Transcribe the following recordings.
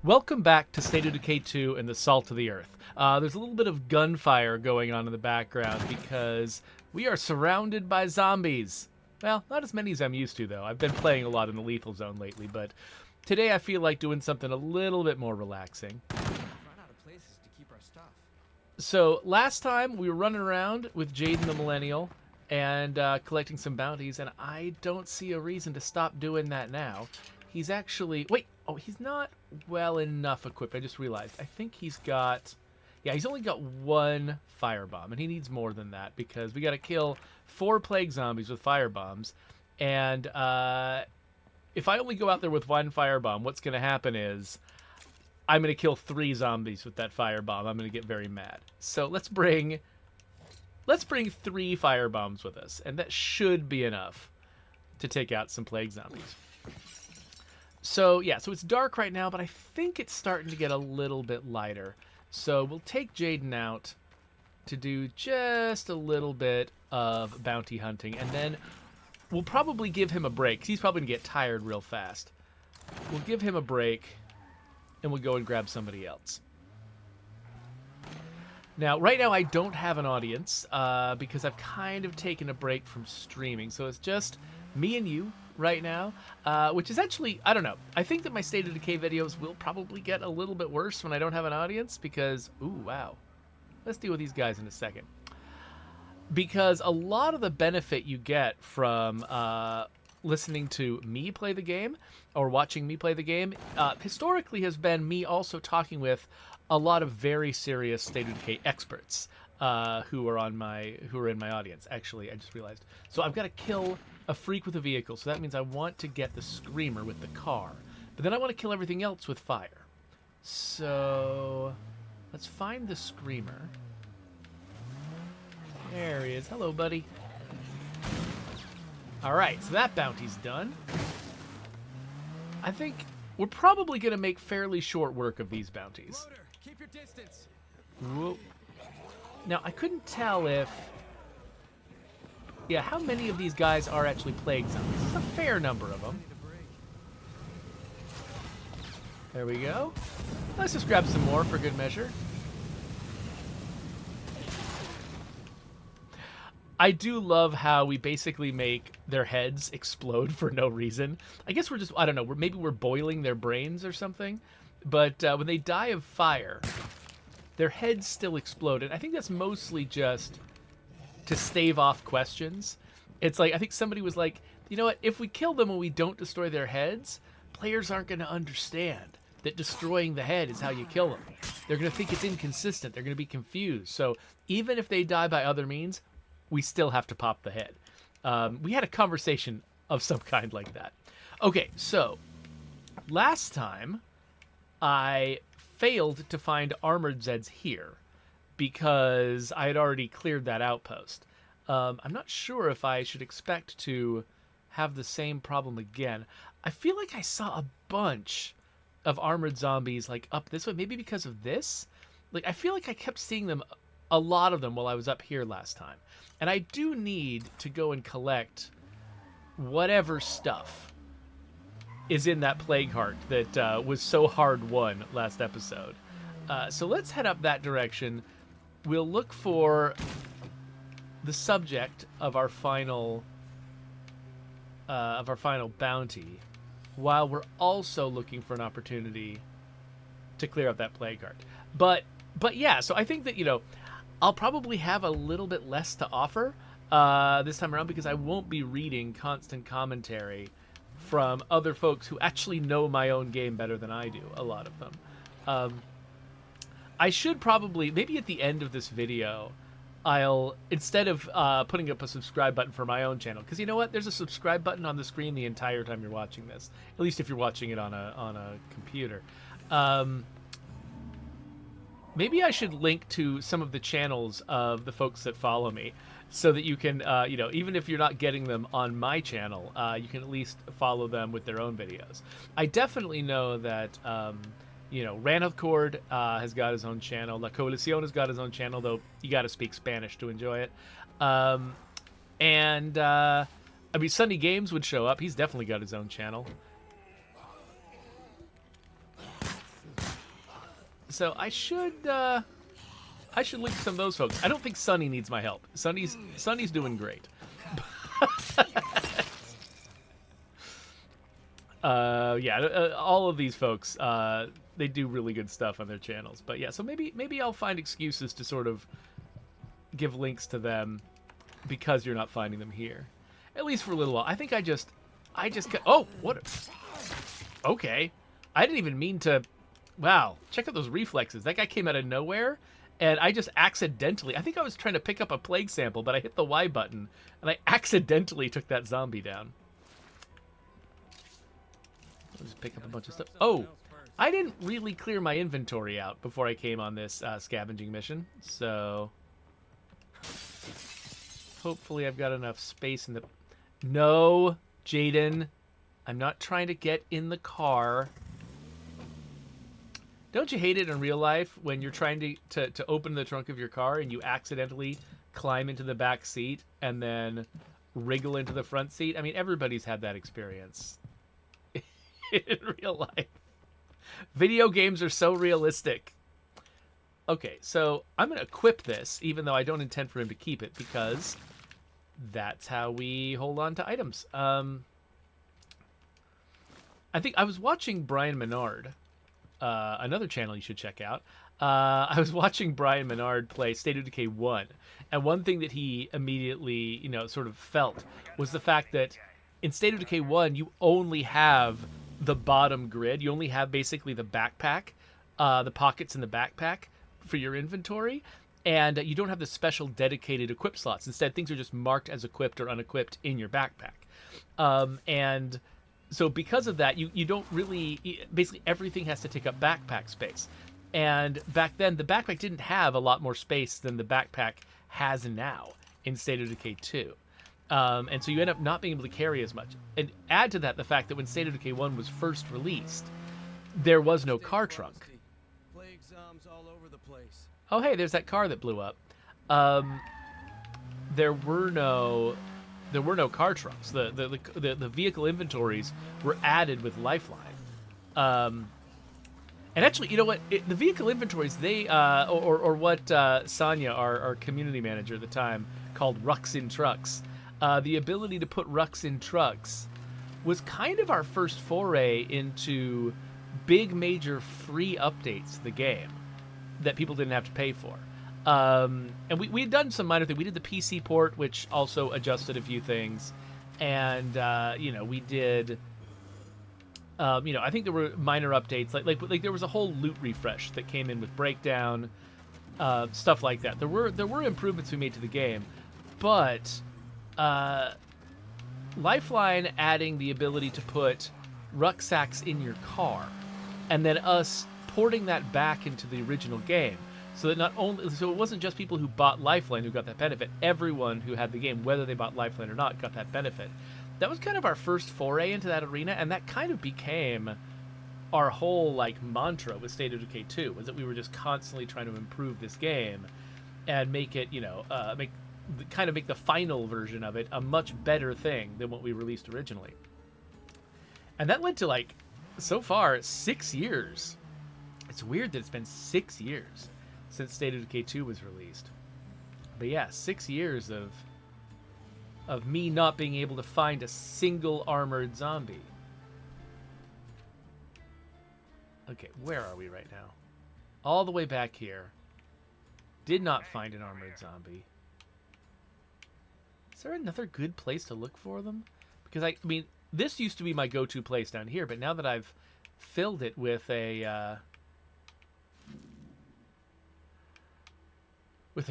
Welcome back to State of Decay 2 and the Salt of the Earth. There's a little bit of gunfire going on in the background because we are surrounded by zombies. Well, not as many as I'm used to, though. I've been playing a lot in the lethal zone lately, but today I feel like doing something a little bit more relaxing. Run out of places to keep our stuff. So last time we were running around with Jaden the Millennial and collecting some bounties, and I don't see a reason to stop doing that now. He's actually... Wait! Oh, he's not well enough equipped. I just realized. I think he's got... Yeah, he's only got one firebomb, and he needs more than that because we got to kill 4 plague zombies with firebombs. And if I only go out there with one firebomb, what's going to happen is I'm going to kill 3 zombies with that firebomb. I'm going to get very mad. So let's bring 3 firebombs with us, and that should be enough to take out some plague zombies. So, yeah, so it's dark right now, but I think it's starting to get a little bit lighter. So we'll take Jaden out to do just a little bit of bounty hunting, and then we'll probably give him a break, 'cause he's probably going to get tired real fast. We'll give him a break, and we'll go and grab somebody else. Now, right now I don't have an audience, because I've kind of taken a break from streaming, so it's just me and you right now, which is actually, I don't know. I think that my State of Decay videos will probably get a little bit worse when I don't have an audience because, ooh, wow. Let's deal with these guys in a second. Because a lot of the benefit you get from listening to me play the game or watching me play the game historically has been me also talking with a lot of very serious State of Decay experts who are in my audience. Actually, I just realized. So I've got to kill a freak with a vehicle, so that means I want to get the screamer with the car. But then I want to kill everything else with fire. So let's find the screamer. There he is. Hello, buddy. Alright, so that bounty's done. I think we're probably going to make fairly short work of these bounties. Bloater, keep your distance. Whoa. Now, I couldn't tell if... Yeah, how many of these guys are actually plague zombies? There's a fair number of them. There we go. Let's just grab some more for good measure. I do love how we basically make their heads explode for no reason. I guess we're just, I don't know, maybe we're boiling their brains or something. But when they die of fire, their heads still explode. And I think that's mostly just to stave off questions. It's like, I think somebody was like, you know what, if we kill them and we don't destroy their heads, players aren't going to understand that destroying the head is how you kill them. They're going to think it's inconsistent. They're going to be confused. So even if they die by other means, we still have to pop the head. We had a conversation of some kind like that. Okay, so last time I failed to find armored Zeds here because I had already cleared that outpost. I'm not sure if I should expect to have the same problem again. I feel like I saw a bunch of armored zombies like up this way, maybe because of this. Like, I feel like I kept seeing them, a lot of them, while I was up here last time. And I do need to go and collect whatever stuff is in that plague heart that was so hard won last episode. So let's head up that direction. We'll look for the subject of our final bounty, while we're also looking for an opportunity to clear up that plague heart. But yeah, so I think that, you know, I'll probably have a little bit less to offer this time around because I won't be reading constant commentary from other folks who actually know my own game better than I do, a lot of them. I should probably, maybe at the end of this video, I'll, instead of putting up a subscribe button for my own channel, because you know what, there's a subscribe button on the screen the entire time you're watching this, at least if you're watching it on a computer. Maybe I should link to some of the channels of the folks that follow me so that you can, you know, even if you're not getting them on my channel, you can at least follow them with their own videos. I definitely know that, you know, Ranhard has got his own channel. La Coalición has got his own channel, though you got to speak Spanish to enjoy it. I mean, Sunny Games would show up. He's definitely got his own channel. So I should link some of those folks. I don't think Sunny needs my help. Sunny's doing great. Yeah, all of these folks, they do really good stuff on their channels. But yeah, so maybe I'll find excuses to sort of give links to them because you're not finding them here, at least for a little while. I think I just oh, what? Okay, I didn't even mean to. Wow, check out those reflexes. That guy came out of nowhere, and I just accidentally. I think I was trying to pick up a plague sample, but I hit the Y button, and I accidentally took that zombie down. I'll just pick up a bunch of stuff. Oh, I didn't really clear my inventory out before I came on this scavenging mission, so hopefully I've got enough space in the... No, Jaden, I'm not trying to get in the car. Don't you hate it in real life when you're trying to open the trunk of your car and you accidentally climb into the back seat and then wriggle into the front seat? I mean, everybody's had that experience. In real life. Video games are so realistic. Okay, so I'm going to equip this, even though I don't intend for him to keep it, because that's how we hold on to items. I think I was watching Brian Menard, another channel you should check out. I was watching Brian Menard play State of Decay 1, and one thing that he immediately, sort of felt was the fact that in State of Decay 1, you only have the bottom grid. You only have basically the backpack, the pockets in the backpack for your inventory, and you don't have the special dedicated equip slots. Instead, things are just marked as equipped or unequipped in your backpack. And so because of that, you don't really... Basically, everything has to take up backpack space. And back then, the backpack didn't have a lot more space than the backpack has now in State of Decay 2. And so you end up not being able to carry as much. And add to that the fact that when State of Decay 1 was first released, there was no car trunk. Plague zombies all over the place. Oh, hey, there's that car that blew up. There were no car trunks. The vehicle inventories were added with Lifeline. And actually, you know what? The vehicle inventories, they or what Sonia, our community manager at the time, called rucks in trucks. The ability to put rucks in trucks was kind of our first foray into big major free updates to the game that people didn't have to pay for. And we had done some minor things. We did the PC port, which also adjusted a few things. And, we did... I think there were minor updates. Like there was a whole loot refresh that came in with Breakdown, stuff like that. There were improvements we made to the game. But... Lifeline adding the ability to put rucksacks in your car, and then us porting that back into the original game, so that it wasn't just people who bought Lifeline who got that benefit. Everyone who had the game, whether they bought Lifeline or not, got that benefit. That was kind of our first foray into that arena, and that kind of became our whole mantra with State of Decay 2, was that we were just constantly trying to improve this game and make it, make the final version of it a much better thing than what we released originally. And that led to, so far, 6 years. It's weird that it's been 6 years since State of Decay 2 was released. But yeah, 6 years of me not being able to find a single armored zombie. Okay, where are we right now? All the way back here. Did not find an armored zombie. Is there another good place to look for them? Because, I mean, this used to be my go-to place down here, but now that I've filled it with an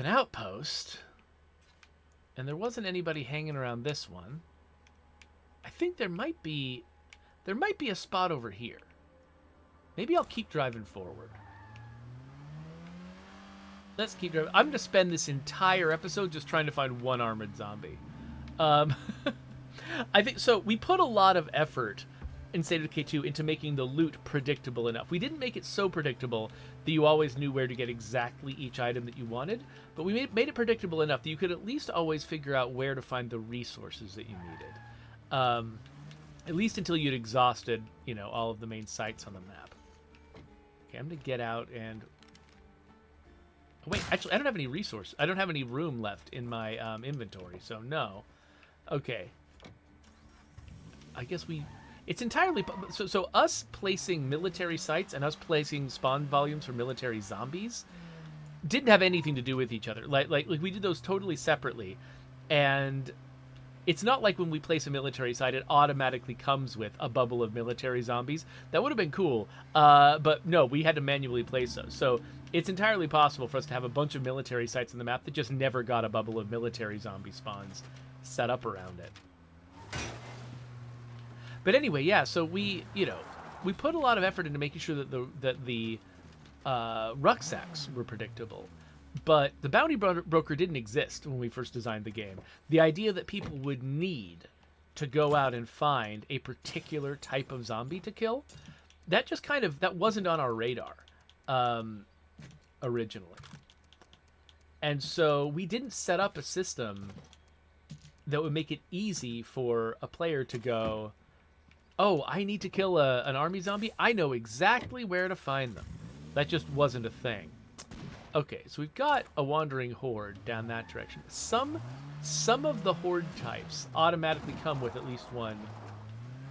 outpost, and there wasn't anybody hanging around this one, I think there might be a spot over here. Maybe I'll keep driving forward. Let's keep driving. I'm going to spend this entire episode just trying to find one armored zombie. I think so. We put a lot of effort in State of Decay 2 into making the loot predictable enough. We didn't make it so predictable that you always knew where to get exactly each item that you wanted, but we made it predictable enough that you could at least always figure out where to find the resources that you needed. At least until you'd exhausted, all of the main sites on the map. Okay, I'm going to get out and Wait, actually, I don't have any resource. I don't have any room left in my inventory, so no. Okay. I guess it's entirely... So us placing military sites and us placing spawn volumes for military zombies didn't have anything to do with each other. Like we did those totally separately. And it's not like when we place a military site, it automatically comes with a bubble of military zombies. That would have been cool. But no, we had to manually place those. So it's entirely possible for us to have a bunch of military sites on the map that just never got a bubble of military zombie spawns set up around it. But anyway, yeah, so we put a lot of effort into making sure that the rucksacks were predictable. But the bounty broker didn't exist when we first designed the game. The idea that people would need to go out and find a particular type of zombie to kill, that wasn't on our radar originally. And so we didn't set up a system that would make it easy for a player to go, oh, I need to kill an army zombie? I know exactly where to find them. That just wasn't a thing. Okay, so we've got a wandering horde down that direction. Some of the horde types automatically come with at least one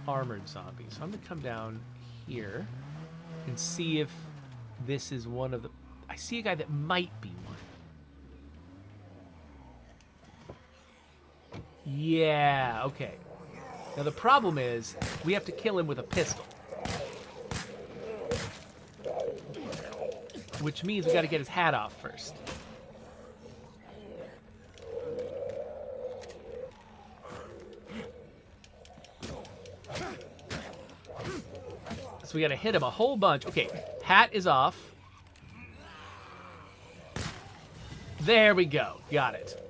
armored zombie. So I'm going to come down here and see if this is one of the... I see a guy that might be one. Yeah, okay. Now the problem is we have to kill him with a pistol. Which means we got to get his hat off first. So we got to hit him a whole bunch. Okay, hat is off. There we go. Got it.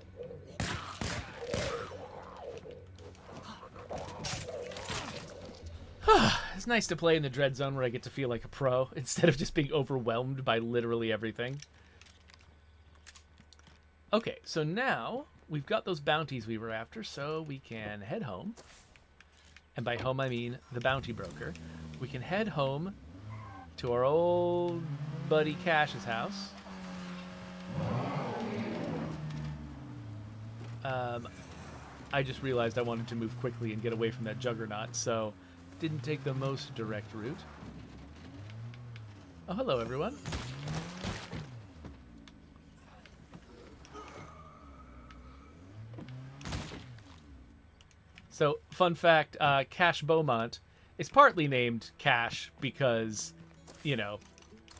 It's nice to play in the Dread Zone where I get to feel like a pro instead of just being overwhelmed by literally everything. Okay, so now we've got those bounties we were after, so we can head home. And by home, I mean the bounty broker. We can head home to our old buddy Cash's house. I just realized I wanted to move quickly and get away from that juggernaut, so didn't take the most direct route. Oh, hello, everyone. So, fun fact, Cash Beaumont is partly named Cash because, you know,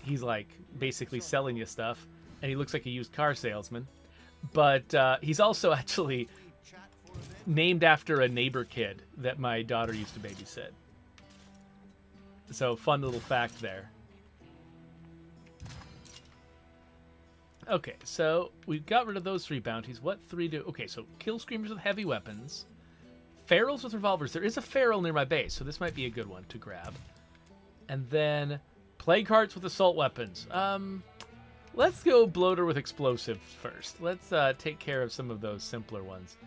he's like basically selling you stuff, and he looks like a used car salesman. But he's also actually named after a neighbor kid that my daughter used to babysit. So, fun little fact there. Okay, so we've got rid of those 3 bounties. What 3 do? Okay, so kill screamers with heavy weapons. Ferals with revolvers. There is a feral near my base, so this might be a good one to grab. And then plague hearts with assault weapons. Let's go bloater with explosives first. Let's take care of some of those simpler ones.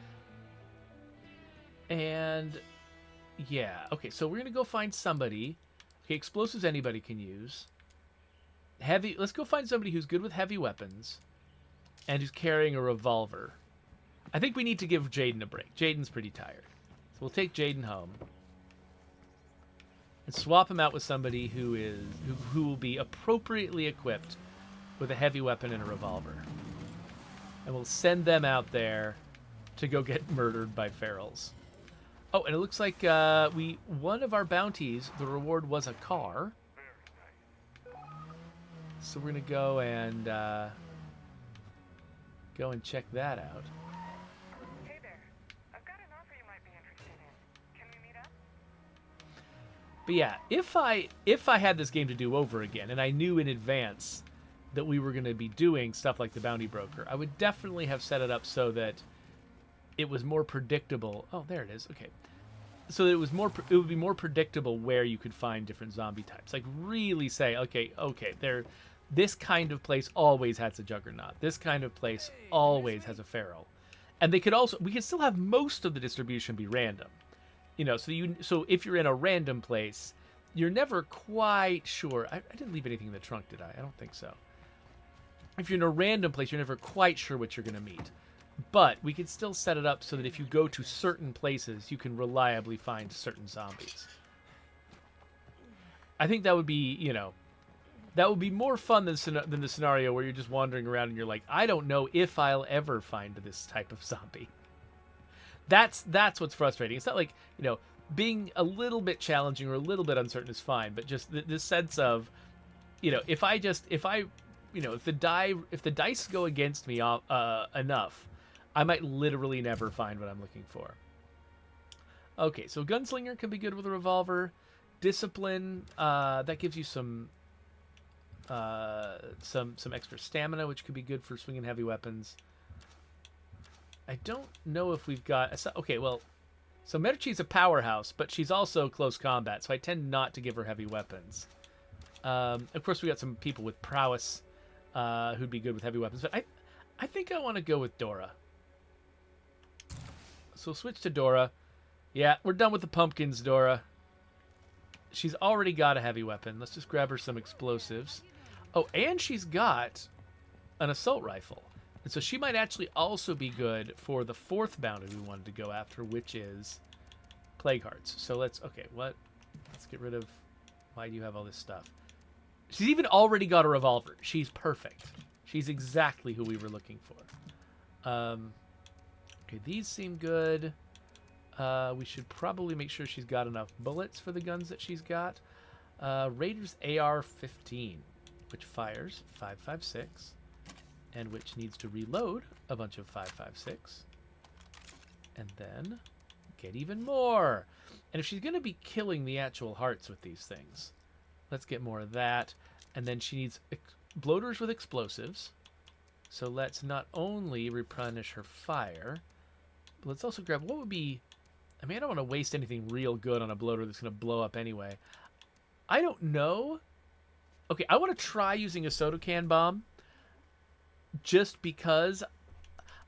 And yeah, okay, so we're gonna go find somebody. Okay, explosives anybody can use. Heavy. Let's go find somebody who's good with heavy weapons and who's carrying a revolver. I think we need to give Jaden a break. Jaden's pretty tired. So we'll take Jaden home and swap him out with somebody who will be appropriately equipped with a heavy weapon and a revolver. And we'll send them out there to go get murdered by ferals. Oh, and it looks like one of our bounties, the reward was a car. So we're gonna go and check that out. Hey there. I've got an offer you might be interested in. Can we meet up? But yeah, if I had this game to do over again, and I knew in advance that we were gonna be doing stuff like the Bounty Broker, I would definitely have set it up so that it was more predictable. Oh, there it is. Okay. So that it would be more predictable where you could find different zombie types. Like really say, okay, this kind of place always has a juggernaut. This kind of place always has a feral. And we could still have most of the distribution be random. You know, so if you're in a random place, you're never quite sure. I didn't leave anything in the trunk, did I? I don't think so. if you're in a random place, you're never quite sure what you're going to meet. But we can still set it up so that if you go to certain places, you can reliably find certain zombies. I think that would be, you know, that would be more fun than the scenario where you're just wandering around and you're like, I don't know if I'll ever find this type of zombie. That's what's frustrating. It's not like, you know, being a little bit challenging or a little bit uncertain is fine, but just this sense of, you know, if the dice go against me enough, I might literally never find what I'm looking for. Okay, so Gunslinger can be good with a revolver. Discipline, that gives you some extra stamina, which could be good for swinging heavy weapons. I don't know if we've got... Okay, well, so Medici's a powerhouse, but she's also close combat, so I tend not to give her heavy weapons. Of course, we got some people with prowess who'd be good with heavy weapons, but I think I want to go with Dora. So switch to Dora. Yeah, we're done with the pumpkins, Dora. She's already got a heavy weapon. Let's just grab her some explosives. Oh, and she's got an assault rifle. And so she might actually also be good for the fourth bounty we wanted to go after, which is Plague Hearts. So let's get rid of... Why do you have all this stuff? She's even already got a revolver. She's perfect. She's exactly who we were looking for. Okay, these seem good. We should probably make sure she's got enough bullets for the guns that she's got. Raiders AR-15, which fires 5.56, and which needs to reload a bunch of 5.56, and then get even more. And if she's going to be killing the actual hearts with these things, let's get more of that. And then she needs bloaters with explosives. So let's not only replenish her fire, but let's also grab what would be... I mean, I don't want to waste anything real good on a bloater that's going to blow up anyway. I don't know. Okay, I want to try using a soda can bomb just because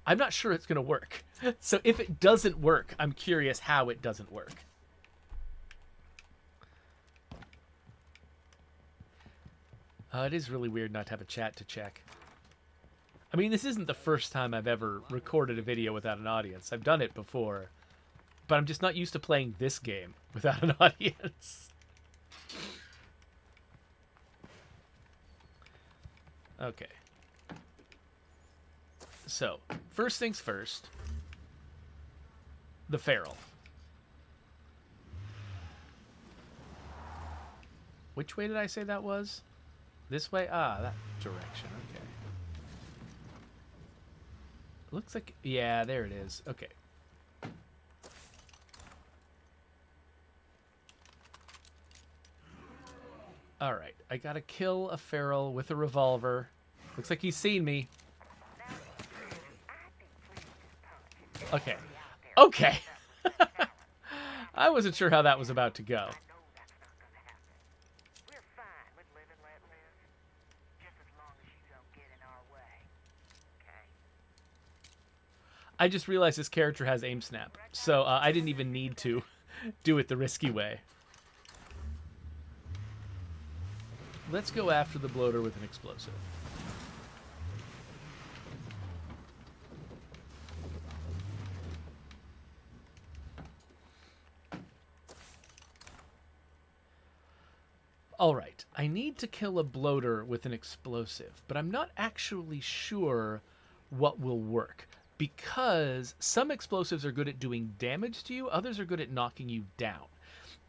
I'm not sure it's going to work. So if it doesn't work, I'm curious how it doesn't work. It is really weird not to have a chat to check. I mean, this isn't the first time I've ever recorded a video without an audience. I've done it before. But I'm just not used to playing this game without an audience. Okay. So, first things first. The Feral. Which way did I say that was? This way? Ah, that direction. Okay. Looks like... Yeah, there it is. Okay. Alright, I gotta kill a feral with a revolver. Looks like he's seen me. Okay. Okay! I wasn't sure how that was about to go. I just realized this character has aim snap, so I didn't even need to do it the risky way. Let's go after the bloater with an explosive. Alright, I need to kill a bloater with an explosive, but I'm not actually sure what will work. Because some explosives are good at doing damage to you, others are good at knocking you down.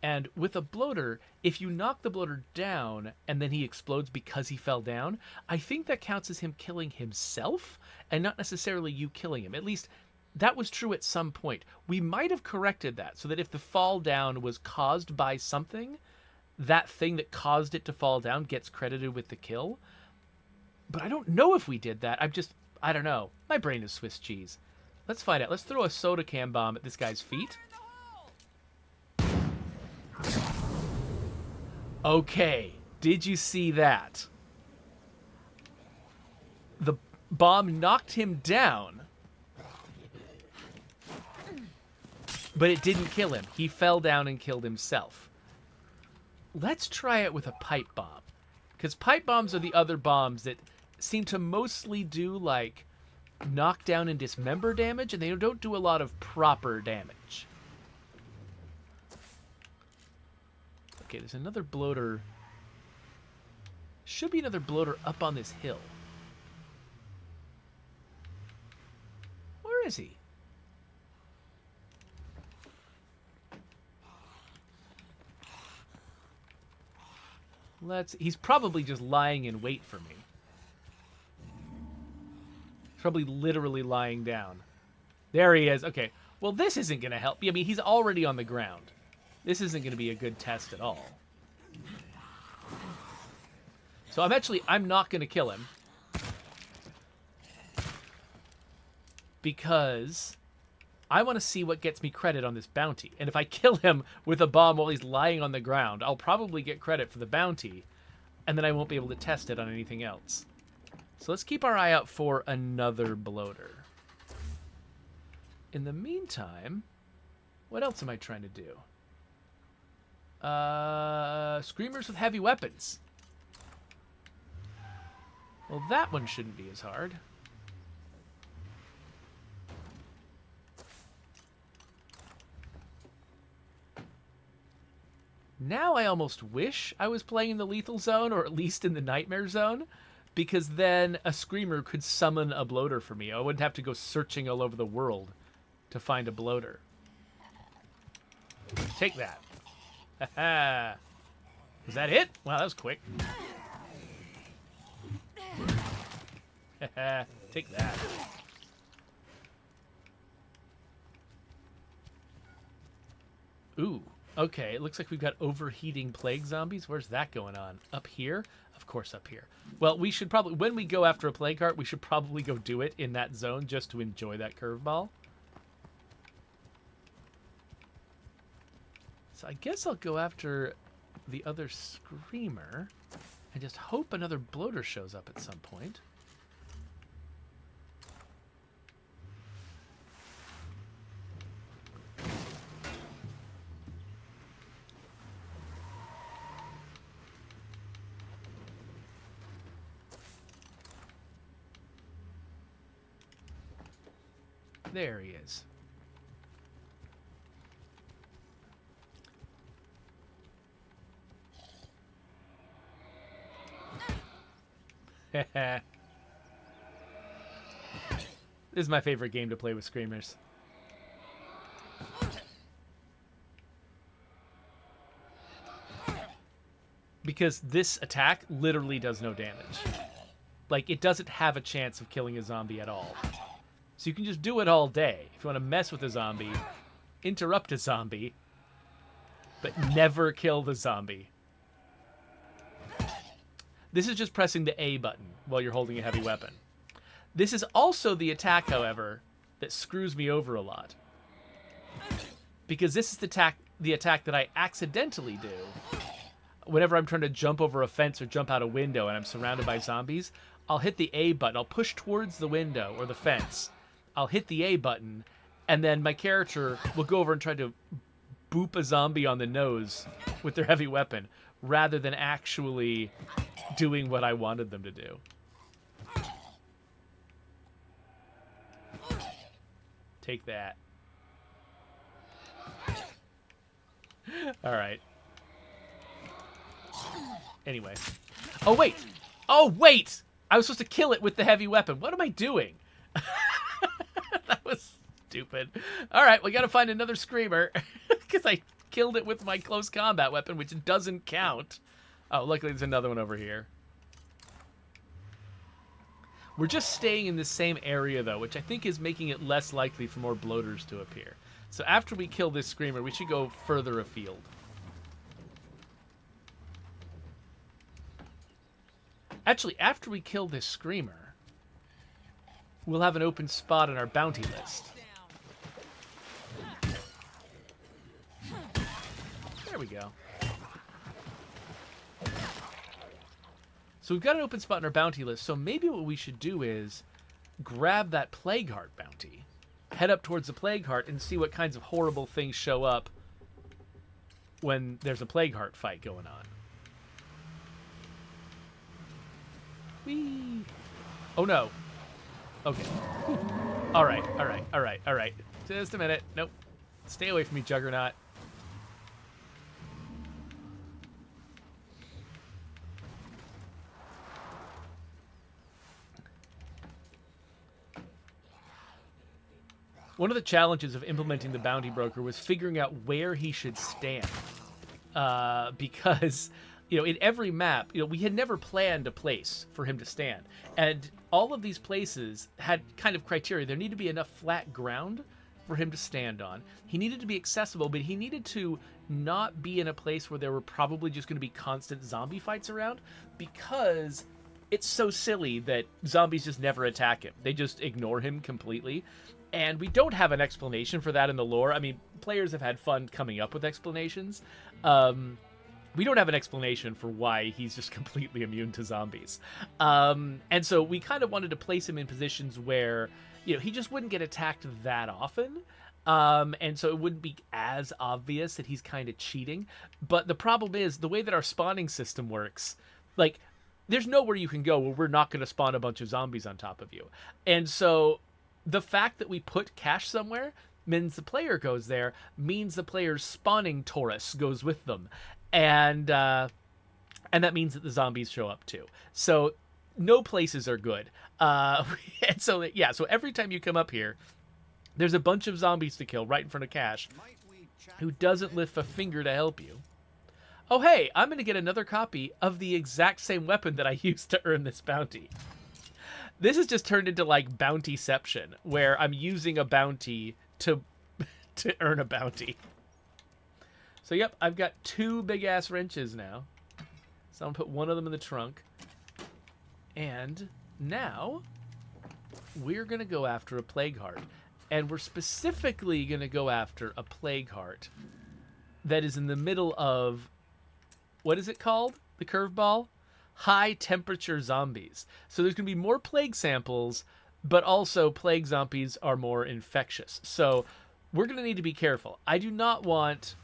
And with a bloater, if you knock the bloater down and then he explodes because he fell down, I think that counts as him killing himself and not necessarily you killing him. At least that was true at some point. We might have corrected that so that if the fall down was caused by something, that thing that caused it to fall down gets credited with the kill. But I don't know if we did that. I don't know. My brain is Swiss cheese. Let's find out. Let's throw a soda can bomb at this guy's feet. Okay. Did you see that? The bomb knocked him down. But it didn't kill him. He fell down and killed himself. Let's try it with a pipe bomb. Because pipe bombs are the other bombs that seem to mostly do, like, knockdown and dismember damage, and they don't do a lot of proper damage. Okay, there's another bloater. Should be another bloater up on this hill. Where is he? He's probably just lying in wait for me. He's probably literally lying down. There he is. Okay. Well, this isn't going to help. I mean, he's already on the ground. This isn't going to be a good test at all. So I'm not going to kill him. Because I want to see what gets me credit on this bounty. And if I kill him with a bomb while he's lying on the ground, I'll probably get credit for the bounty. And then I won't be able to test it on anything else. So let's keep our eye out for another bloater. In the meantime, what else am I trying to do? Screamers with heavy weapons. Well, that one shouldn't be as hard. Now I almost wish I was playing in the lethal zone, or at least in the nightmare zone, because then a screamer could summon a bloater for me. I wouldn't have to go searching all over the world to find a bloater. Take that. Haha. Was that it? Wow, that was quick. Haha. Take that. Ooh. Okay, it looks like we've got overheating plague zombies. Where's that going on? Up here? Of course up here. Well, we should probably, when we go after a plague heart, we should probably go do it in that zone just to enjoy that curveball. So I guess I'll go after the other screamer and just hope another bloater shows up at some point. There he is. This is my favorite game to play with screamers. Because this attack literally does no damage. Like, it doesn't have a chance of killing a zombie at all. So you can just do it all day. If you want to mess with a zombie, interrupt a zombie, but never kill the zombie. This is just pressing the A button while you're holding a heavy weapon. This is also the attack, however, that screws me over a lot. Because this is the attack that I accidentally do. Whenever I'm trying to jump over a fence or jump out a window and I'm surrounded by zombies, I'll hit the A button. I'll push towards the window or the fence. I'll hit the A button, and then my character will go over and try to boop a zombie on the nose with their heavy weapon, rather than actually doing what I wanted them to do. Take that. All right. Anyway. Oh, wait! Oh, wait! I was supposed to kill it with the heavy weapon. What am I doing? That was stupid. All right, we got to find another screamer because I killed it with my close combat weapon, which doesn't count. Oh, luckily there's another one over here. We're just staying in the same area, though, which I think is making it less likely for more bloaters to appear. So after we kill this screamer, we should go further afield. Actually, after we kill this screamer, we'll have an open spot on our bounty list. There we go. So we've got an open spot on our bounty list, so maybe what we should do is grab that Plague Heart bounty, head up towards the Plague Heart, and see what kinds of horrible things show up when there's a Plague Heart fight going on. Whee! Oh no. Okay. All right, all right, all right, all right. Just a minute. Nope. Stay away from me, Juggernaut. One of the challenges of implementing the bounty broker was figuring out where he should stand. Because, you know, in every map, you know, we had never planned a place for him to stand. And all of these places had kind of criteria. There needed to be enough flat ground for him to stand on. He needed to be accessible, but he needed to not be in a place where there were probably just going to be constant zombie fights around, because it's so silly that zombies just never attack him. They just ignore him completely. And we don't have an explanation for that in the lore. I mean, players have had fun coming up with explanations. We don't have an explanation for why he's just completely immune to zombies. And so we kind of wanted to place him in positions where, you know, he just wouldn't get attacked that often. And so it wouldn't be as obvious that he's kind of cheating. But the problem is, the way that our spawning system works, like, there's nowhere you can go where we're not going to spawn a bunch of zombies on top of you. And so the fact that we put cache somewhere means the player goes there, means the player's spawning Taurus goes with them. And that means that the zombies show up too. So no places are good. And so, yeah, so every time you come up here, there's a bunch of zombies to kill right in front of Cash, who doesn't lift a finger to help you. Oh, hey, I'm going to get another copy of the exact same weapon that I used to earn this bounty. This has just turned into, like, bountyception, where I'm using a bounty to earn a bounty. So, yep, I've got 2 big-ass wrenches now. So I'm going to put one of them in the trunk. And now we're going to go after a Plague Heart. And we're specifically going to go after a Plague Heart that is in the middle of, what is it called? The curveball? High temperature zombies. So there's going to be more plague samples, but also plague zombies are more infectious. So we're going to need to be careful. I do not want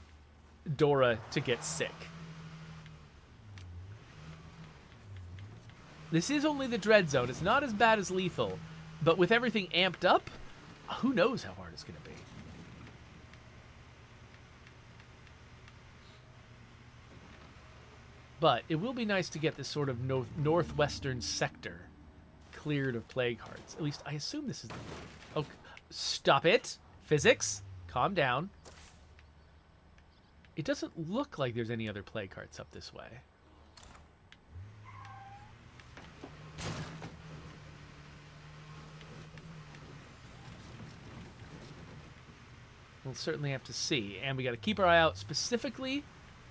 Dora to get sick. This is only the Dread Zone. It's not as bad as Lethal, but with everything amped up, who knows how hard it's going to be. But it will be nice to get this sort of northwestern sector cleared of Plague Hearts. At least I assume this is the... Oh, stop it! Physics, calm down. It doesn't look like there's any other Plague Hearts up this way. We'll certainly have to see. And we got to keep our eye out specifically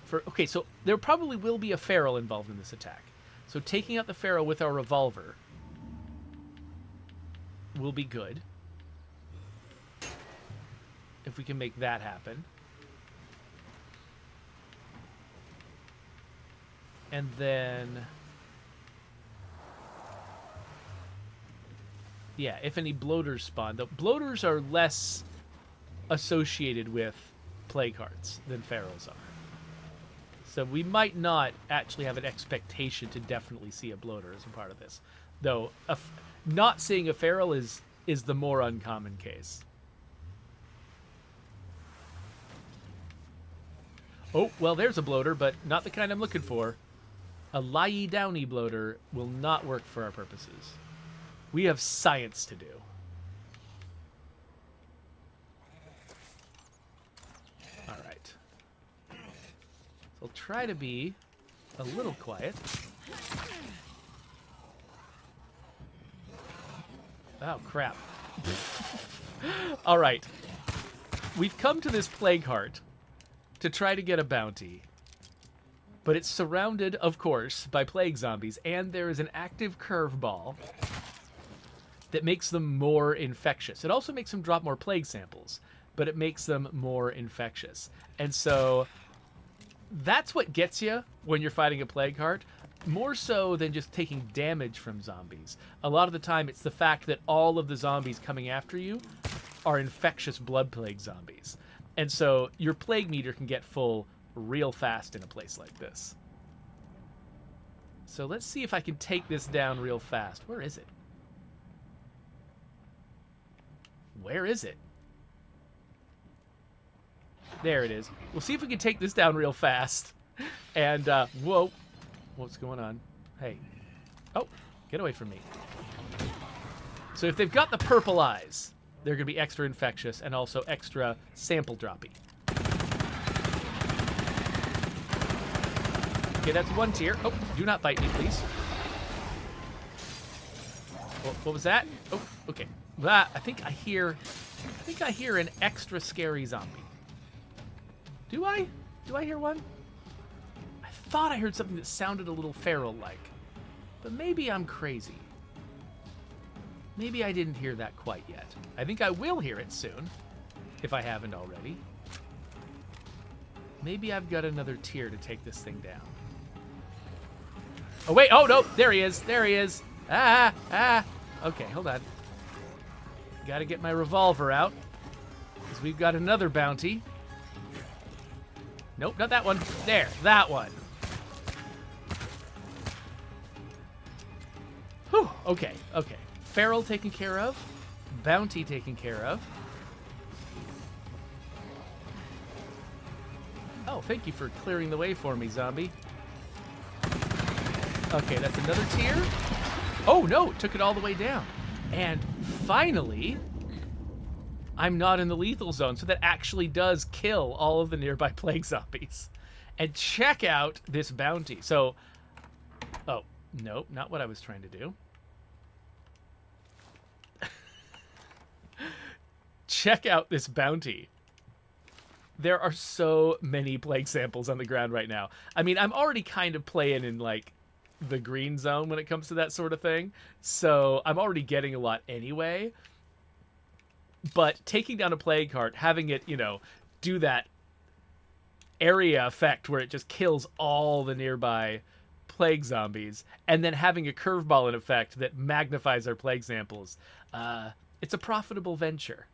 for... Okay, so there probably will be a feral involved in this attack. So taking out the feral with our revolver will be good. If we can make that happen. And then... Yeah, if any bloaters spawn. The bloaters are less associated with Plague Hearts than ferals are. So we might not actually have an expectation to definitely see a bloater as a part of this. Though, not seeing a feral is the more uncommon case. Oh, well, there's a bloater, but not the kind I'm looking for. A lie-downy bloater will not work for our purposes. We have science to do. All right. So I'll try to be a little quiet. Oh, crap. All right. We've come to this Plague Heart to try to get a bounty. But it's surrounded, of course, by plague zombies, and there is an active curveball that makes them more infectious. It also makes them drop more plague samples, but it makes them more infectious. And so that's what gets you when you're fighting a Plague Heart, more so than just taking damage from zombies. A lot of the time, it's the fact that all of the zombies coming after you are infectious blood plague zombies. And so your plague meter can get full real fast in a place like this. So let's see if I can take this down real fast. Where is it? Where is it? There it is. We'll see if we can take this down real fast. And, whoa. What's going on? Hey. Oh, get away from me. So if they've got the purple eyes, they're going to be extra infectious and also extra sample droppy. Okay, that's one tier. Oh, do not bite me, please. What was that? Oh, okay. I think I hear an extra scary zombie. Do I? Do I hear one? I thought I heard something that sounded a little feral-like. But maybe I'm crazy. Maybe I didn't hear that quite yet. I think I will hear it soon, if I haven't already. Maybe I've got another tier to take this thing down. Oh, wait. Oh, no. There he is. There he is. Ah. Okay, hold on. Gotta get my revolver out, because we've got another bounty. Nope, not that one. There, that one. Whew, okay. Feral taken care of. Bounty taken care of. Oh, thank you for clearing the way for me, zombie. Okay, that's another tier. Oh, no, it took it all the way down. And finally, I'm not in the lethal zone, so that actually does kill all of the nearby plague zombies. And check out this bounty. So, oh, no, not what I was trying to do. Check out this bounty. There are so many plague samples on the ground right now. I mean, I'm already kind of playing in, like, the green zone when it comes to that sort of thing. So I'm already getting a lot anyway. But taking down a plague heart, having it, you know, do that area effect where it just kills all the nearby plague zombies, and then having a curveball in effect that magnifies our plague samples, it's a profitable venture.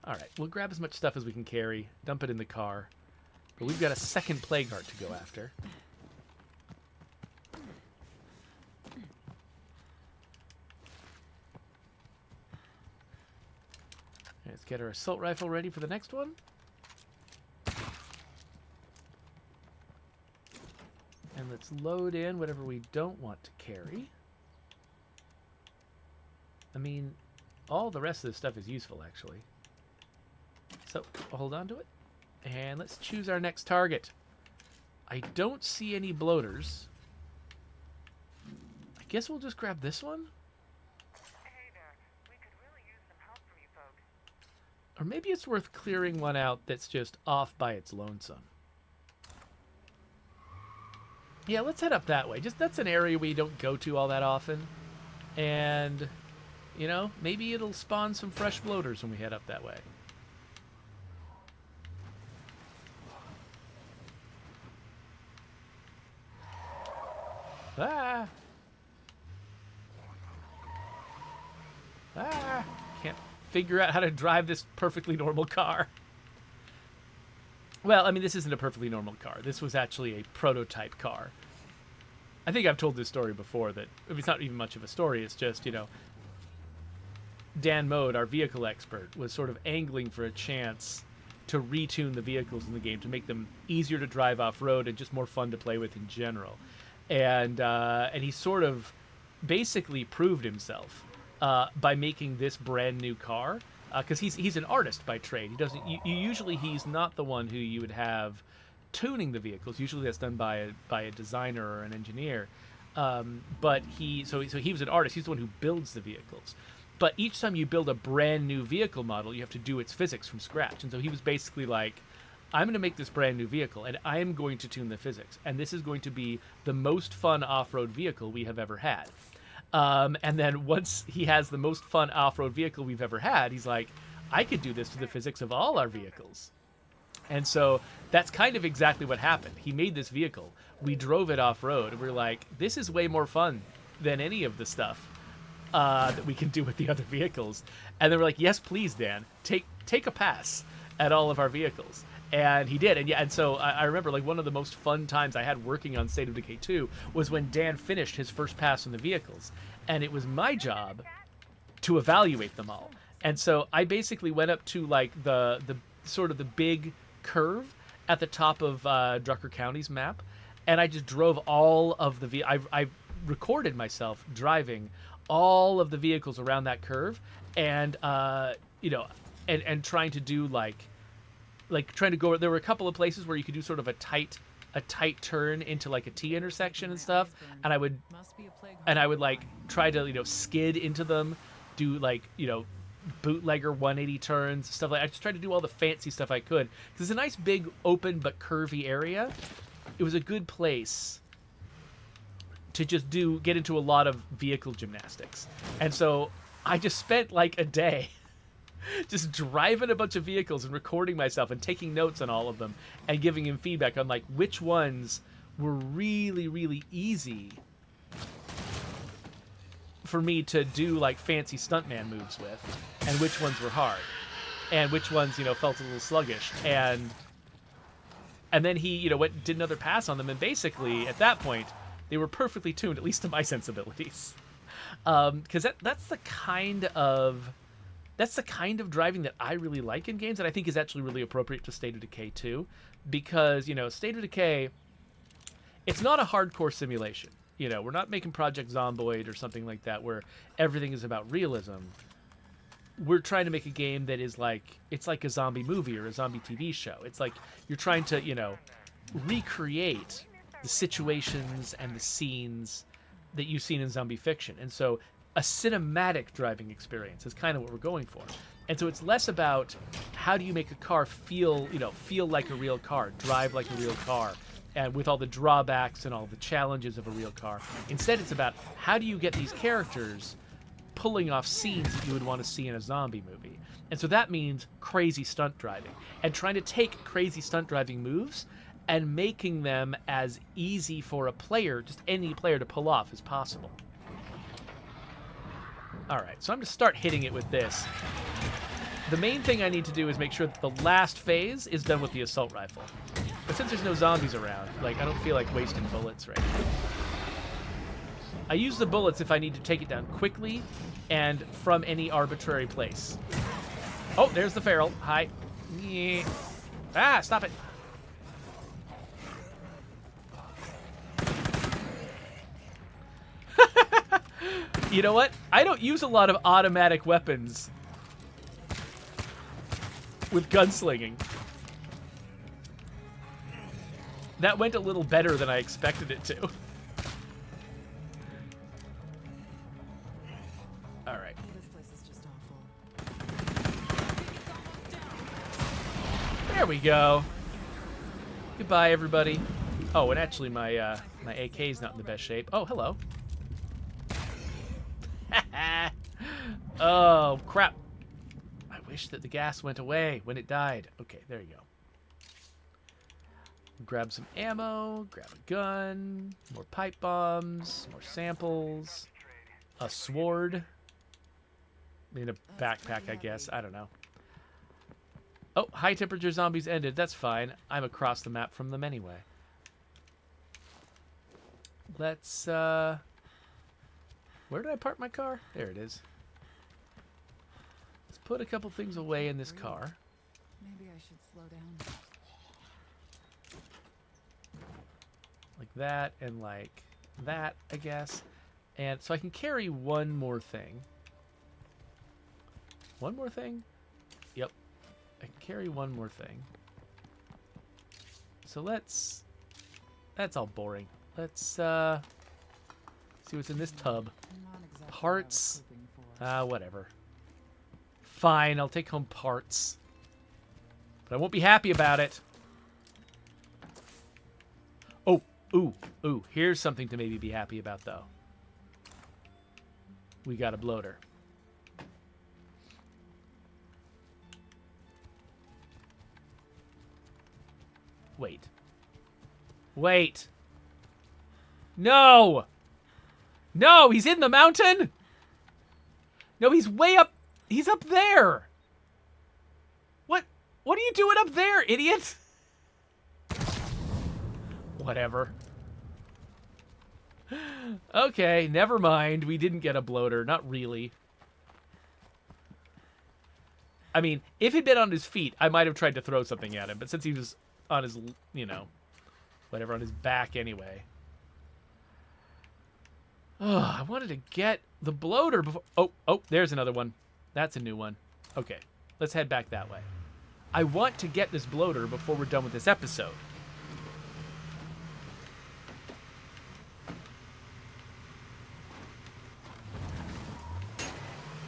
All right, we'll grab as much stuff as we can carry, dump it in the car. But we've got a second plague heart to go after. Let's get our assault rifle ready for the next one. And let's load in whatever we don't want to carry. I mean, all the rest of this stuff is useful, actually. So, I'll hold on to it. And let's choose our next target. I don't see any bloaters. I guess we'll just grab this one? Hey there. We could really use some help from you folks. Or maybe it's worth clearing one out that's just off by its lonesome. Yeah, let's head up that way. Just that's an area we don't go to all that often. And, you know, maybe it'll spawn some fresh bloaters when we head up that way. Ah! Ah! Can't figure out how to drive this perfectly normal car. Well, I mean, this isn't a perfectly normal car. This was actually a prototype car. I think I've told this story before that, I mean, it's not even much of a story, it's just, you know, Dan Mode, our vehicle expert, was sort of angling for a chance to retune the vehicles in the game to make them easier to drive off-road and just more fun to play with in general. And he sort of basically proved himself by making this brand new car, because he's an artist by trade. He doesn't. Usually he's not the one who you would have tuning the vehicles. Usually that's done by a designer or an engineer. But he was an artist. He's the one who builds the vehicles. But each time you build a brand new vehicle model, you have to do its physics from scratch. And so he was basically like, I'm going to make this brand new vehicle, and I am going to tune the physics. And this is going to be the most fun off-road vehicle we have ever had. And then once he has the most fun off-road vehicle we've ever had, he's like, I could do this to the physics of all our vehicles. And so that's kind of exactly what happened. He made this vehicle. We drove it off-road, and we're like, this is way more fun than any of the stuff that we can do with the other vehicles. And then we're like, yes, please, Dan, take a pass at all of our vehicles. And he did. And yeah, and so I remember, like, one of the most fun times I had working on State of Decay 2 was when Dan finished his first pass on the vehicles. And it was my job to evaluate them all. And so I basically went up to like the sort of the big curve at the top of Drucker County's map, and I just drove all of the I recorded myself driving all of the vehicles around that curve, and you know, and trying to do like trying to go. There were a couple of places where you could do sort of a tight turn into like a T intersection and stuff, and I would like try to, you know, skid into them, do like, you know, bootlegger 180 turns, stuff like. I just tried to do all the fancy stuff I could because it's a nice big open but curvy area. It was a good place to just get into a lot of vehicle gymnastics, and so I just spent like a day just driving a bunch of vehicles and recording myself and taking notes on all of them and giving him feedback on like which ones were really, really easy for me to do like fancy stuntman moves with, and which ones were hard, and which ones, you know, felt a little sluggish. And then he, you know, did another pass on them, and basically at that point they were perfectly tuned, at least to my sensibilities, because that's the kind of driving that I really like in games, that I think is actually really appropriate to State of Decay 2, because, you know, State of Decay, it's not a hardcore simulation. You know, we're not making Project Zomboid or something like that where everything is about realism. We're trying to make a game that is like, it's like a zombie movie or a zombie TV show. It's like you're trying to, you know, recreate the situations and the scenes that you've seen in zombie fiction. And so a cinematic driving experience is kind of what we're going for. And so it's less about how do you make a car feel like a real car, drive like a real car, and with all the drawbacks and all the challenges of a real car. Instead, it's about how do you get these characters pulling off scenes that you would want to see in a zombie movie. And so that means crazy stunt driving, and trying to take crazy stunt driving moves and making them as easy for a player, just any player, to pull off as possible. All right, so I'm going to start hitting it with this. The main thing I need to do is make sure that the last phase is done with the assault rifle. But since there's no zombies around, like, I don't feel like wasting bullets right now. I use the bullets if I need to take it down quickly and from any arbitrary place. Oh, there's the feral. Hi. Yeah. Ah, stop it. You know what? I don't use a lot of automatic weapons with gunslinging. That went a little better than I expected it to. All right. This place is just awful. There we go. Goodbye, everybody. Oh, and actually, my my AK is not in the best shape. Oh, hello. Oh, crap. I wish that the gas went away when it died. Okay, there you go. Grab some ammo, grab a gun, more pipe bombs, more samples, a sword. I mean, a backpack, I guess. I don't know. Oh, high temperature zombies ended. That's fine. I'm across the map from them anyway. Let's, where did I park my car? There it is. Let's put a couple things away in this car. Maybe I should slow down. Like that and like that, I guess. And so I can carry one more thing. One more thing? Yep. I can carry one more thing. So let's... That's all boring. Let's, see what's in this tub. Not exactly what I was Parts. hoping for. Whatever. Fine, I'll take home parts. But I won't be happy about it. Oh, ooh. Here's something to maybe be happy about, though. We got a bloater. Wait. No! No, he's in the mountain! No, he's way up. He's up there. What are you doing up there, idiot? Whatever. Okay, never mind. We didn't get a bloater. Not really. I mean, if he'd been on his feet, I might have tried to throw something at him. But since he was on his, whatever, on his back anyway. Oh, I wanted to get the bloater before... Oh, there's another one. That's a new one. Okay, let's head back that way. I want to get this bloater before we're done with this episode.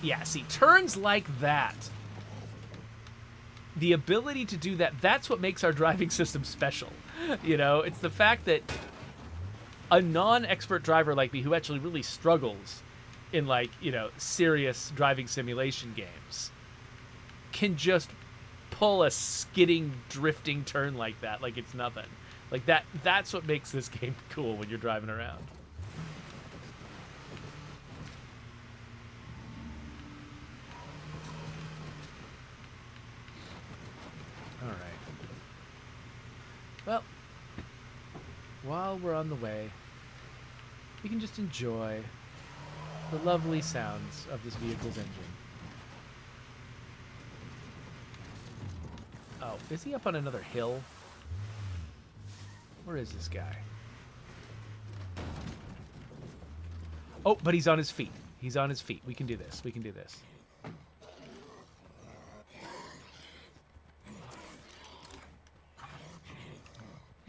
Yeah, see, turns like that. The ability to do that, that's what makes our driving system special. It's the fact that a non-expert driver like me who actually really struggles in, serious driving simulation games can just pull a skidding, drifting turn like that, like it's nothing. Like that's what makes this game cool when you're driving around. All right. Well, while we're on the way, we can just enjoy the lovely sounds of this vehicle's engine. Oh, is he up on another hill? Where is this guy? Oh, but he's on his feet. He's on his feet. We can do this. We can do this.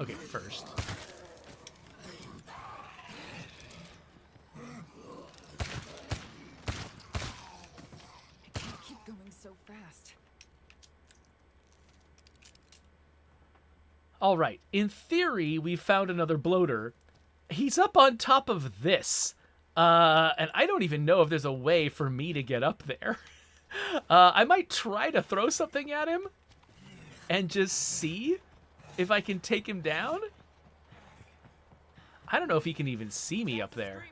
Okay, first. I can't keep going so fast. All right. In theory, we found another bloater. He's up on top of this. And I don't even know if there's a way for me to get up there. I might try to throw something at him and just see if I can take him down. I don't know if he can even see me up there.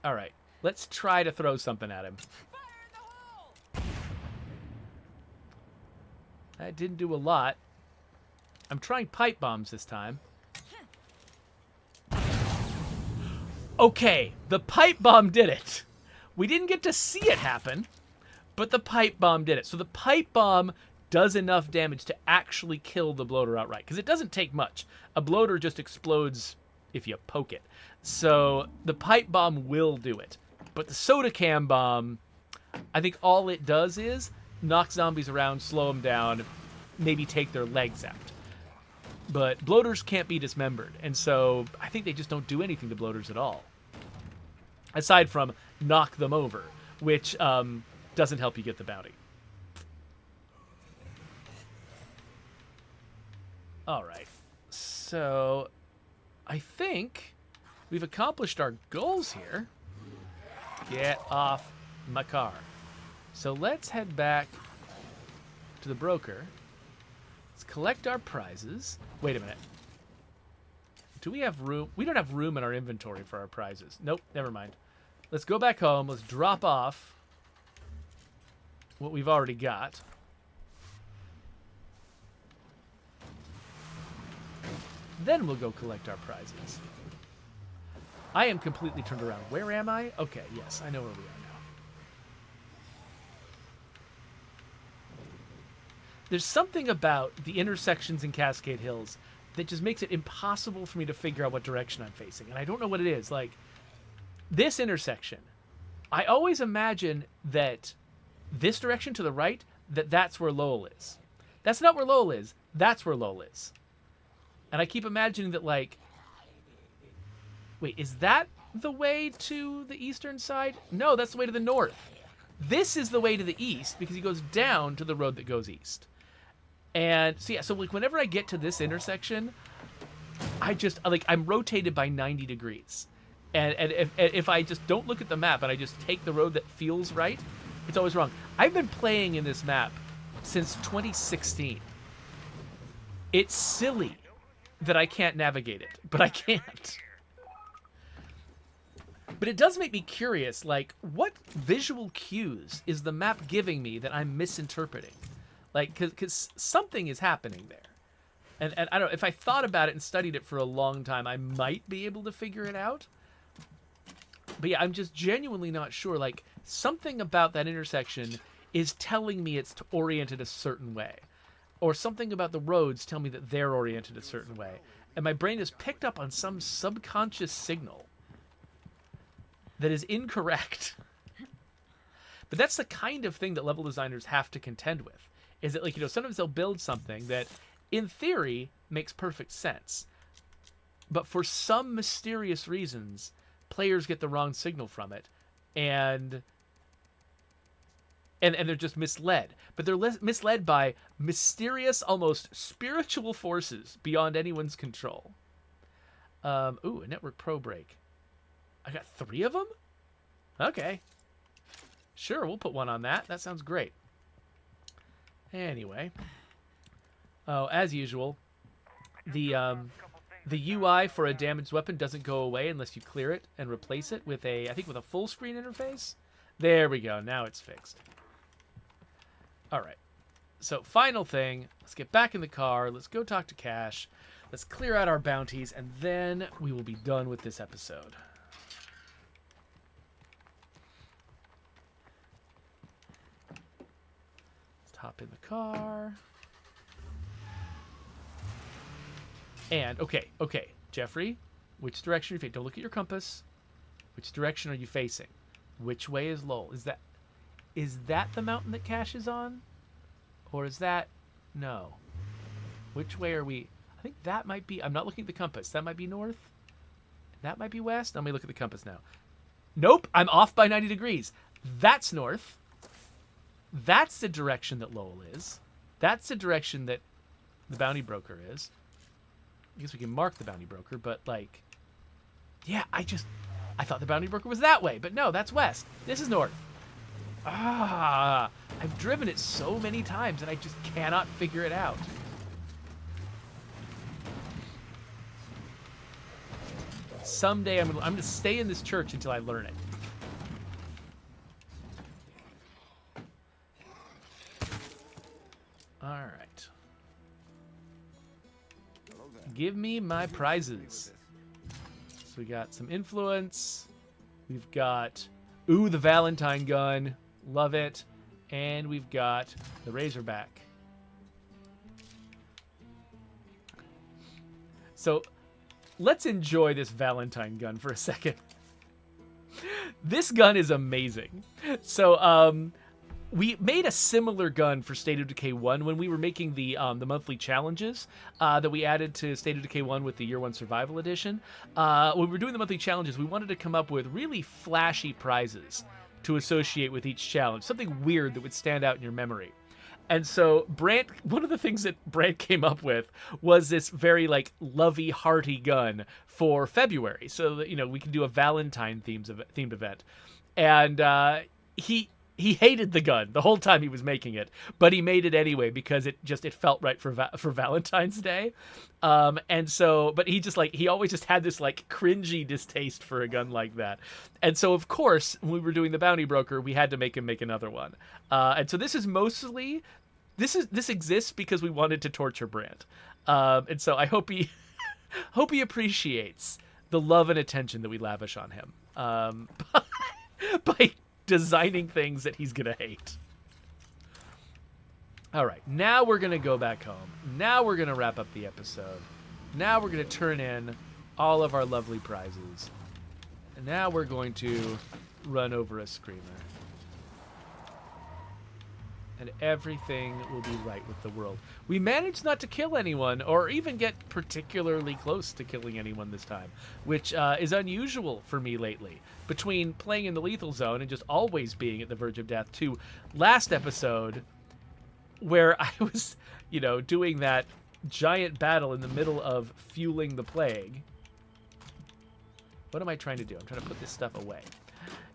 All right. Let's try to throw something at him. That didn't do a lot. I'm trying pipe bombs this time. Okay, the pipe bomb did it. We didn't get to see it happen, but the pipe bomb did it. So the pipe bomb does enough damage to actually kill the bloater outright, because it doesn't take much. A bloater just explodes if you poke it. So the pipe bomb will do it. But the soda can bomb, I think all it does is knock zombies around, slow them down, maybe take their legs out. But bloaters can't be dismembered, and so I think they just don't do anything to bloaters at all. Aside from knock them over, which doesn't help you get the bounty. All right, so I think we've accomplished our goals here. Get off my car. So let's head back to the broker. Let's collect our prizes. Wait a minute. Do we have room? We don't have room in our inventory for our prizes. Nope, never mind. Let's go back home. Let's drop off what we've already got. Then we'll go collect our prizes. I am completely turned around. Where am I? Okay, yes, I know where we are now. There's something about the intersections in Cascade Hills that just makes it impossible for me to figure out what direction I'm facing. And I don't know what it is. Like, this intersection, I always imagine that this direction to the right, that's where Lowell is. That's not where Lowell is. That's where Lowell is. And I keep imagining that, like, wait, is that the way to the eastern side? No, that's the way to the north. This is the way to the east because he goes down to the road that goes east. And so, yeah, so like whenever I get to this intersection, I just, like, I'm rotated by 90 degrees. And if I just don't look at the map and I just take the road that feels right, it's always wrong. I've been playing in this map since 2016. It's silly that I can't navigate it, but I can't. But it does make me curious, like, what visual cues is the map giving me that I'm misinterpreting? Like, because something is happening there. And I don't know, if I thought about it and studied it for a long time, I might be able to figure it out. But yeah, I'm just genuinely not sure. Like, something about that intersection is telling me it's oriented a certain way. Or something about the roads tell me that they're oriented a certain way. And my brain has picked up on some subconscious signal that is incorrect. But that's the kind of thing that level designers have to contend with. Is that, like, you know, sometimes they'll build something that, in theory, makes perfect sense. But for some mysterious reasons, players get the wrong signal from it. And they're just misled. But they're misled by mysterious, almost spiritual forces beyond anyone's control. Ooh, a network pro break. I got 3 of them? Okay. Sure, we'll put one on that. That sounds great. Anyway. Oh, as usual, the UI for a damaged weapon doesn't go away unless you clear it and replace it with I think with a full screen interface. There we go. Now it's fixed. All right. So final thing, let's get back in the car. Let's go talk to Cash. Let's clear out our bounties, and then we will be done with this episode. Let's hop in the car. And, okay, Jeffrey, which direction are you facing? Don't look at your compass. Which direction are you facing? Which way is Lowell? Is that the mountain that Cash is on? Or is that... No. Which way are we... I think that might be... I'm not looking at the compass. That might be north. That might be west. Let me look at the compass now. Nope, I'm off by 90 degrees. That's north. That's the direction that Lowell is. That's the direction that the bounty broker is. I guess we can mark the bounty broker, but, like... Yeah, I thought the bounty broker was that way, but no, that's west. This is north. Ah, I've driven it so many times, and I just cannot figure it out. Someday I'm going to stay in this church until I learn it. All right. Give me my prizes. So we got some influence. We've got, ooh, the Valentine gun. Love it. And we've got the Razorback. So let's enjoy this Valentine gun for a second. This gun is amazing. So, we made a similar gun for State of Decay 1 when we were making the monthly challenges that we added to State of Decay 1 with the Year 1 Survival Edition. When we were doing the monthly challenges, we wanted to come up with really flashy prizes to associate with each challenge, something weird that would stand out in your memory. And so Brant, one of the things that Brant came up with was this very, like, lovey, hearty gun for February, so that, you know, we can do a Valentine themed event. And he hated the gun the whole time he was making it, but he made it anyway because it felt right for Valentine's Day. And so, but he always just had this, like, cringy distaste for a gun like that. And so, of course, when we were doing the Bounty Broker, we had to make him make another one. And so this exists because we wanted to torture Brant. And so I hope he appreciates the love and attention that we lavish on him. By designing things that he's gonna hate. All right, now we're gonna go back home. Now we're gonna wrap up the episode. Now we're gonna turn in all of our lovely prizes. And now we're going to run over a screamer. And everything will be right with the world. We managed not to kill anyone or even get particularly close to killing anyone this time, which is unusual for me lately. Between playing in the lethal zone and just always being at the verge of death, to last episode where I was, you know, doing that giant battle in the middle of fueling the plague. What am I trying to do? I'm trying to put this stuff away.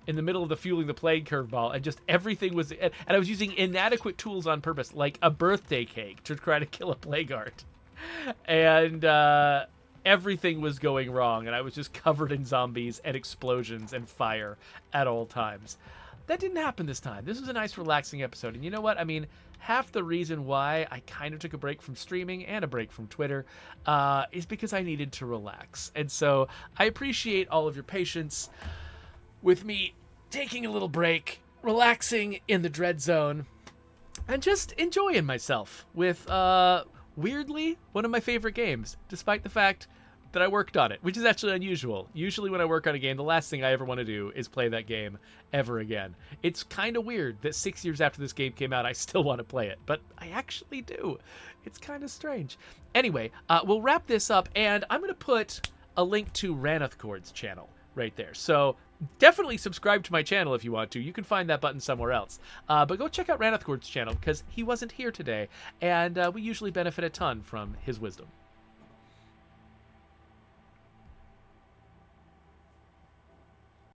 In the middle of the fueling the plague curveball, and just everything was... And I was using inadequate tools on purpose, like a birthday cake, to try to kill a plague art. And everything was going wrong, and I was just covered in zombies and explosions and fire at all times. That didn't happen this time. This was a nice, relaxing episode. And you know what? I mean, half the reason why I kind of took a break from streaming and a break from Twitter is because I needed to relax. And so I appreciate all of your patience. with me taking a little break, relaxing in the Dread Zone, and just enjoying myself with, weirdly, one of my favorite games, despite the fact that I worked on it, which is actually unusual. Usually when I work on a game, the last thing I ever want to do is play that game ever again. It's kind of weird that 6 years after this game came out, I still want to play it, but I actually do. It's kind of strange. Anyway, we'll wrap this up, and I'm going to put a link to Ranethchord's channel right there. So definitely subscribe to my channel if you want to. You can find that button somewhere else. But go check out Ranethchord's channel because he wasn't here today, and we usually benefit a ton from his wisdom.